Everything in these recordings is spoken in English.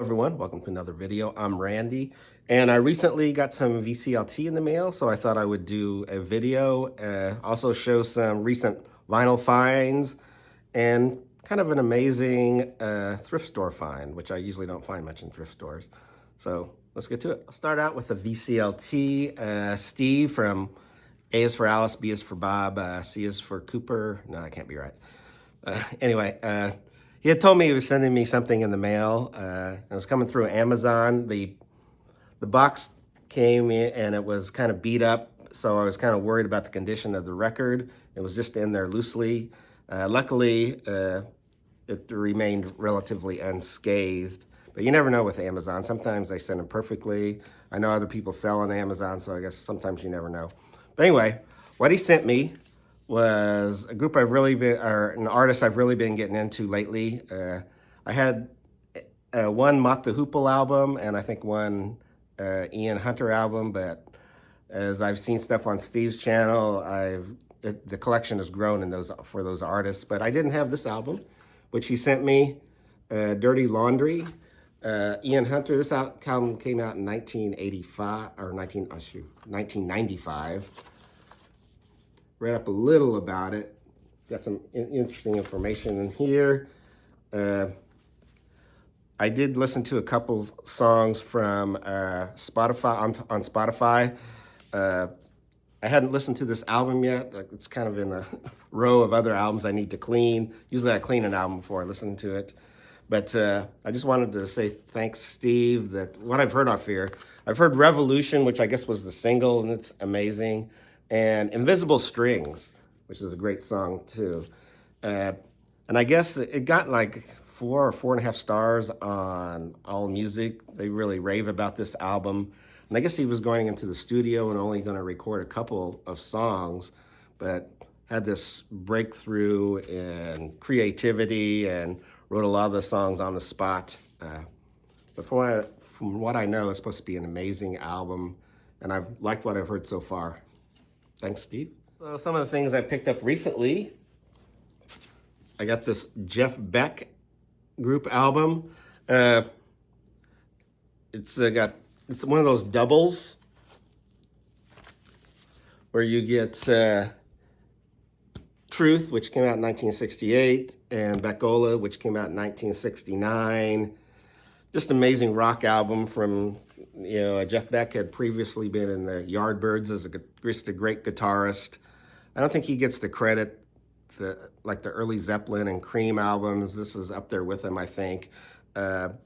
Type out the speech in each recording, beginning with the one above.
Everyone, welcome to another video. I'm Randy, and I recently got some VCLT in the mail, so I thought I would do a video, also show some recent vinyl finds, and kind of an amazing thrift store find, which I usually don't find much in thrift stores. So let's get to it. I'll start out with a VCLT. Steve from A is for Alice, B is for Bob, C is for Cooper. No, that can't be right. Anyway, he had told me he was sending me something in the mail. It was coming through Amazon. The box came in and it was kind of beat up, so I was kind of worried about the condition of the record. It was just in there loosely. Luckily, it remained relatively unscathed. But you never know with Amazon. Sometimes they send them perfectly. I know other people sell on Amazon, so I guess sometimes you never know. But anyway, what he sent me was a group an artist I've really been getting into lately. I had one Mott the Hoople album and I think one Ian Hunter album, but as I've seen stuff on Steve's channel, the collection has grown for those artists. But I didn't have this album, which he sent me, Dirty Laundry. Ian Hunter, this album came out in 1995. Read up a little about it. Got some interesting information in here. I did listen to a couple songs from Spotify on Spotify. I hadn't listened to this album yet. It's kind of in a row of other albums I need to clean. Usually I clean an album before I listen to it. But I just wanted to say thanks, Steve, that what I've heard off here. I've heard Revolution, which I guess was the single, and it's amazing. And Invisible Strings, which is a great song too. And I guess it got like 4 or 4.5 stars on AllMusic. They really rave about this album. And I guess he was going into the studio and only going to record a couple of songs, but had this breakthrough in creativity and wrote a lot of the songs on the spot. But from what I know, it's supposed to be an amazing album, and I've liked what I've heard so far. Thanks, Steve. So some of the things I picked up recently, I got this Jeff Beck group album. It's one of those doubles where you get Truth, which came out in 1968, and Beckola, which came out in 1969. Just amazing rock album from, Jeff Beck had previously been in the Yardbirds as just a great guitarist. I don't think he gets the credit like the early Zeppelin and Cream albums. This is up there with him, I think. And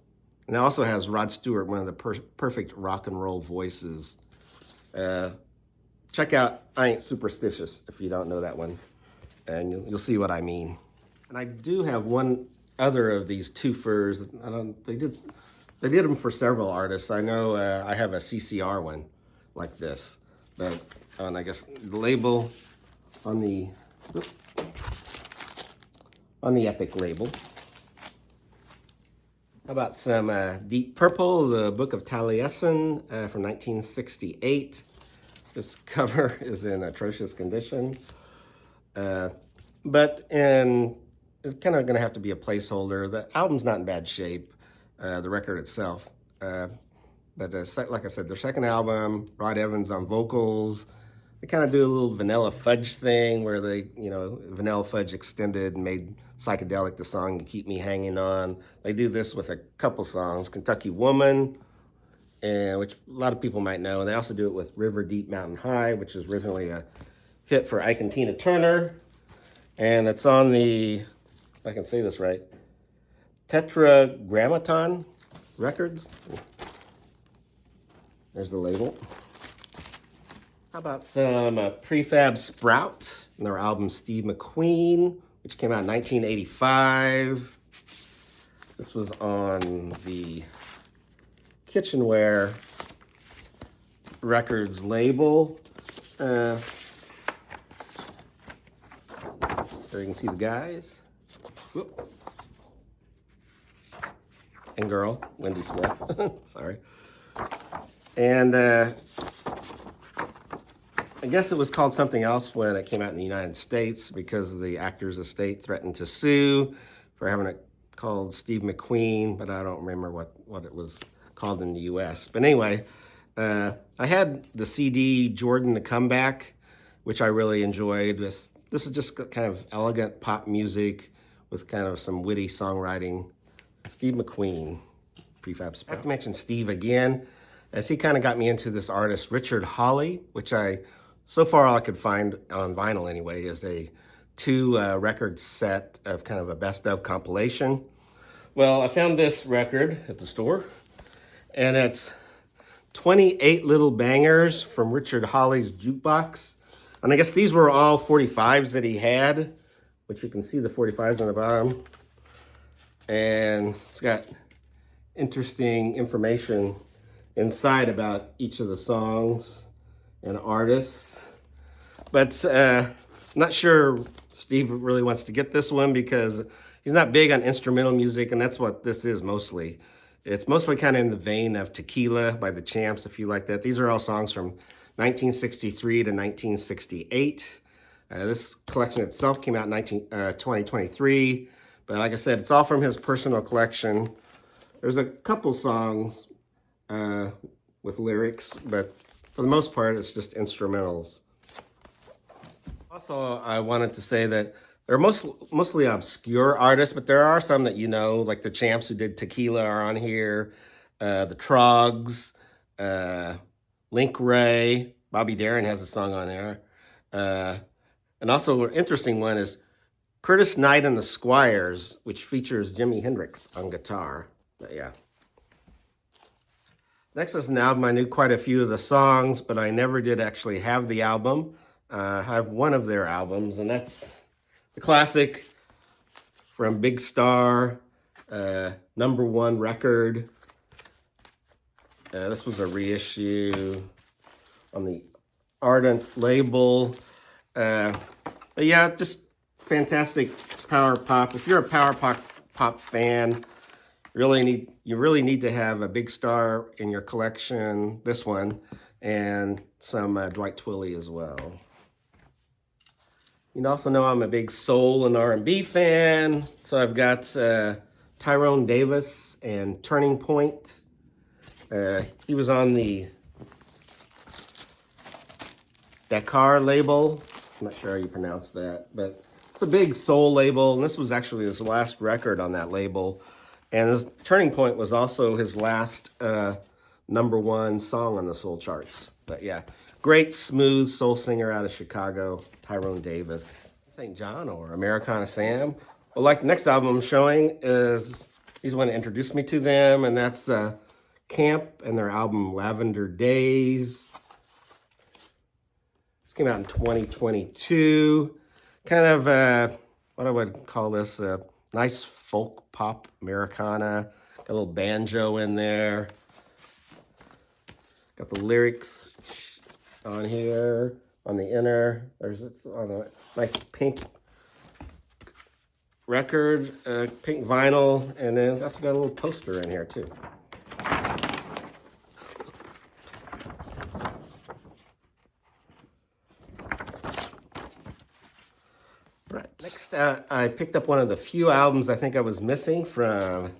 it also has Rod Stewart, one of the perfect rock and roll voices. Check out I Ain't Superstitious if you don't know that one, and you'll see what I mean. And I do have one other of these twofers. They did them for several artists. I know I have a CCR one like this, but I guess the label on the Epic label. How about some Deep Purple, the Book of Taliesin from 1968. This cover is in atrocious condition, but it's kind of going to have to be a placeholder. The album's not in bad shape, the record itself. But like I said, their second album, Rod Evans on vocals. They kind of do a little Vanilla Fudge thing where they, Vanilla Fudge extended and made psychedelic the song to Keep Me Hanging On. They do this with a couple songs, Kentucky Woman, which a lot of people might know. And they also do it with River Deep Mountain High, which was originally a hit for Ike and Tina Turner. And it's on the, if I can say this right, Tetragrammaton Records. There's the label. How about some Prefab Sprout and their album Steve McQueen, which came out in 1985. This was on the Kitchenware Records label. There you can see the guys. Whoop. And girl, Wendy Smith. Sorry. And I guess it was called something else when it came out in the United States because the actor's estate threatened to sue for having it called Steve McQueen, but I don't remember what it was called in the US. But anyway, I had the CD Jordan the Comeback, which I really enjoyed. This is just kind of elegant pop music with kind of some witty songwriting. Steve McQueen, Prefab Sprout. I have to mention Steve again, as he kind of got me into this artist, Richard Hawley, which so far all I could find on vinyl anyway, is a 2-record set of kind of a best of compilation. Well, I found this record at the store, and it's 28 Little Bangers from Richard Hawley's Jukebox. And I guess these were all 45s that he had, which you can see the 45s on the bottom. And it's got interesting information inside about each of the songs and artists. But I'm not sure Steve really wants to get this one because he's not big on instrumental music, and that's what this is mostly. It's mostly kind of in the vein of Tequila by the Champs, if you like that. These are all songs from 1963 to 1968. This collection itself came out in 2023, but like I said, it's all from his personal collection. There's a couple songs with lyrics, but for the most part, it's just instrumentals. Also, I wanted to say that they're mostly obscure artists, but there are some that you know, like the Champs who did Tequila are on here, the Trogs, Link Ray, Bobby Darin has a song on there. And also an interesting one is Curtis Knight and the Squires, which features Jimi Hendrix on guitar. But yeah. Next is an album. I knew quite a few of the songs, but I never did actually have the album. I have one of their albums, and that's the classic from Big Star, #1 record. This was a reissue on the Ardent label. But yeah, just fantastic power pop. If you're a power pop fan, you really need to have a Big Star in your collection, this one, and some Dwight Twilley as well. You also know I'm a big soul and R&B fan, so I've got Tyrone Davis and Turning Point. He was on the Dakar label. I'm not sure how you pronounce that, but it's a big soul label, and this was actually his last record on that label. And his Turning Point was also his last #1 song on the soul charts. But yeah, great smooth soul singer out of Chicago, Tyrone Davis. St. John or Americana Sam. Well, like the next album I'm showing is, he's the one that introduced me to them, and that's Camp and their album Lavender Days. This came out in 2022. Kind of what I would call this, nice folk pop Americana. Got a little banjo in there. Got the lyrics on here, on the inner. It's on a nice pink record, pink vinyl, and then also got a little poster in here too. Right. Next, I picked up one of the few albums I think I was missing from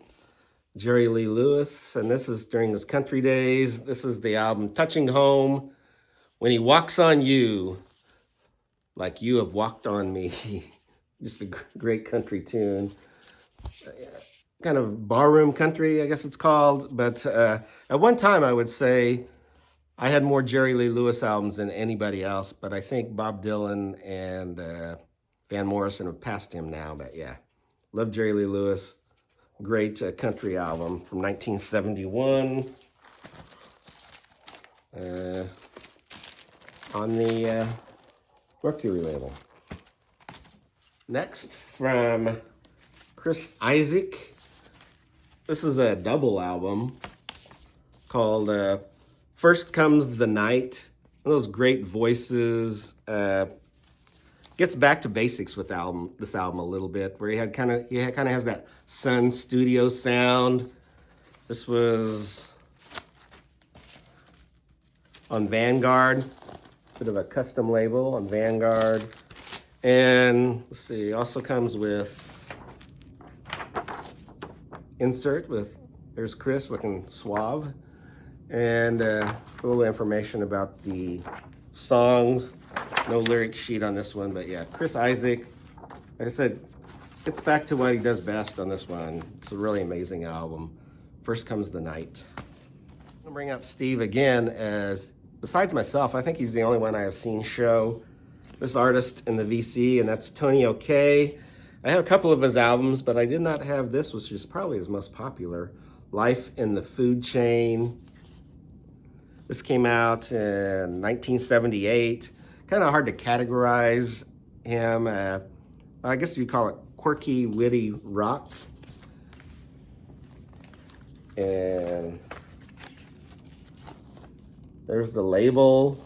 Jerry Lee Lewis, and this is during his country days. This is the album Touching Home, When He Walks on You, Like You Have Walked on Me. Just a great country tune. Kind of barroom country, I guess it's called. But at one time, I would say I had more Jerry Lee Lewis albums than anybody else, but I think Bob Dylan and Van Morrison have passed him now. But yeah, love Jerry Lee Lewis. Great country album from 1971 on the Mercury label. Next, from Chris Isaac, this is a double album called First Comes the Night. One of those great voices. Gets back to basics with this album a little bit, where he kind of has that Sun Studio sound. This was on Vanguard, bit of a custom label on Vanguard. And let's see, also comes with insert with, there's Chris looking suave, and a little information about the songs. No lyric sheet on this one, but yeah, Chris Isaak, like I said, gets back to what he does best on this one. It's a really amazing album. First Comes the Night. I'm gonna bring up Steve again, as besides myself, I think he's the only one I have seen show this artist in the VC, and that's Tony O'Kay. I have a couple of his albums, but I did not have this, which is probably his most popular, Life in the Food Chain. This came out in 1978. Kind of hard to categorize him. I guess you call it quirky, witty rock. And there's the label.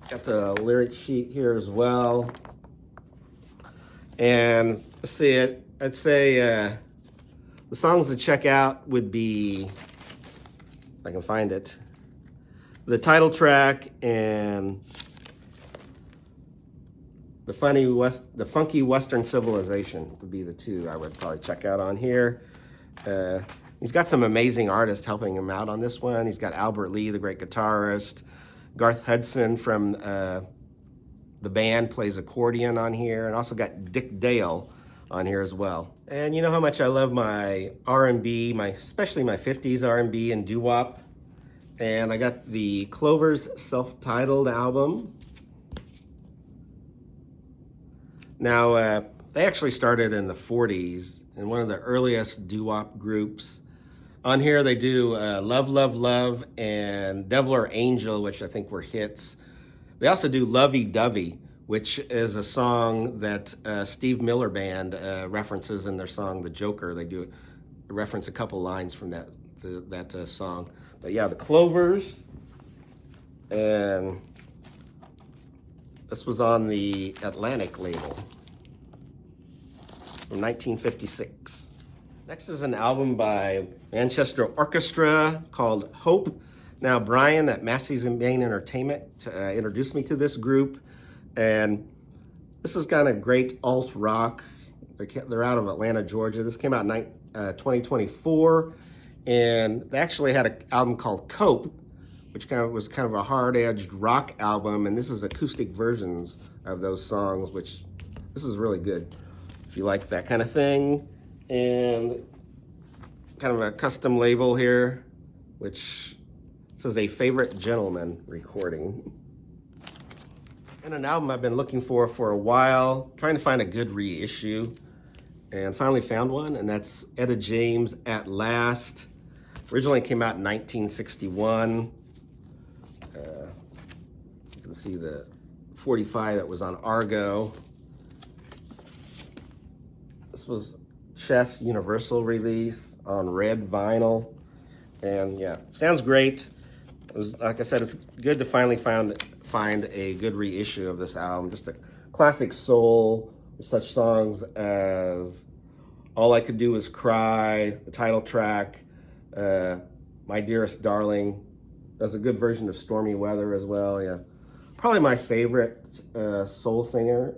Got the lyric sheet here as well. And let's see it. I'd say the songs to check out would be, if I can find it, the title track and the funky Western Civilization would be the two I would probably check out on here. He's got some amazing artists helping him out on this one. He's got Albert Lee, the great guitarist. Garth Hudson from the band plays accordion on here, and also got Dick Dale on here as well. And you know how much I love my R&B, especially my 50s R&B and doo-wop. And I got the Clover's self-titled album. Now, they actually started in the 40s, in one of the earliest doo-wop groups. On here they do Love, Love, Love and Devil or Angel, which I think were hits. They also do Lovey Dovey, which is a song that Steve Miller Band references in their song The Joker. They do reference a couple lines from that song. But yeah, the Clovers, and this was on the Atlantic label from 1956. Next is an album by Manchester Orchestra called Hope. Now, Brian at Massey's and Bain Entertainment introduced me to this group, and this is kind of great alt rock. They're out of Atlanta, Georgia. This came out in 2024, and they actually had an album called Cope, which was kind of a hard-edged rock album, and this is acoustic versions of those songs, which this is really good if you like that kind of thing. And kind of a custom label here, which says A Favorite Gentleman Recording. And an album I've been looking for a while, trying to find a good reissue, and finally found one, and that's Etta James At Last. Originally came out in 1961. You can see the 45 that was on Argo. This was Chess Universal release on red vinyl, and yeah, sounds great. It was, like I said, it's good to finally find a good reissue of this album. Just a classic soul with such songs as All I Could Do Is Cry, the title track, My Dearest Darling. There's a good version of Stormy Weather as well. Yeah, probably my favorite soul singer.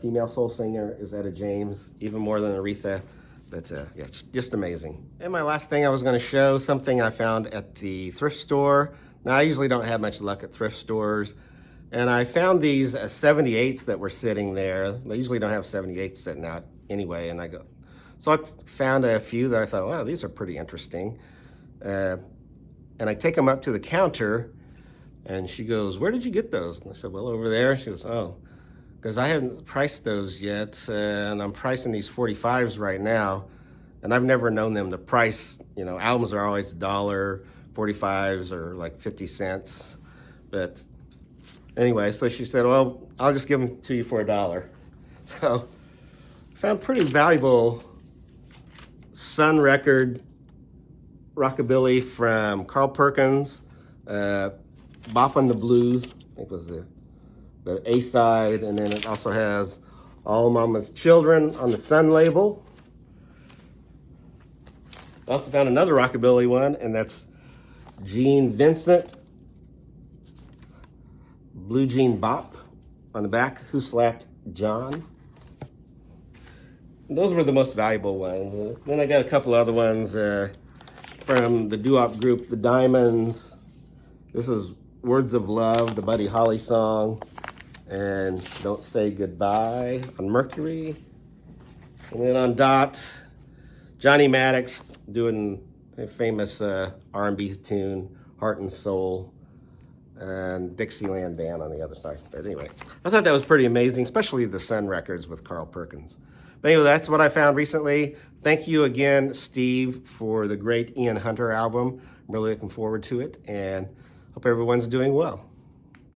Female soul singer is Etta James, even more than Aretha, but yeah, it's just amazing. And my last thing I was going to show, something I found at the thrift store. Now, I usually don't have much luck at thrift stores, and I found these 78s that were sitting there. They usually don't have 78s sitting out anyway, and so I found a few that I thought, wow, these are pretty interesting. And I take them up to the counter, and she goes, where did you get those? And I said, well, over there. She goes, oh, because I haven't priced those yet, and I'm pricing these 45s right now, and I've never known them to price, albums are always $1, 45s are like 50 cents. But anyway, so she said, well, I'll just give them to you for $1. So found pretty valuable Sun record rockabilly from Carl Perkins, Boppin' the Blues, I think was the A side, and then it also has All Mama's Children on the Sun label. I also found another rockabilly one, and that's Gene Vincent, Blue Jean Bop on the back, Who Slapped John. Those were the most valuable ones. Then I got a couple other ones from the doo-wop group, the Diamonds. This is Words of Love, the Buddy Holly song, and Don't Say Goodbye on Mercury. And then on Dot, Johnny Maddox doing a famous R&B tune, Heart and Soul, and Dixieland Band on the other side. But anyway, I thought that was pretty amazing, especially the Sun Records with Carl Perkins. But anyway, that's what I found recently. Thank you again, Steve, for the great Ian Hunter album. I'm really looking forward to it, and hope everyone's doing well.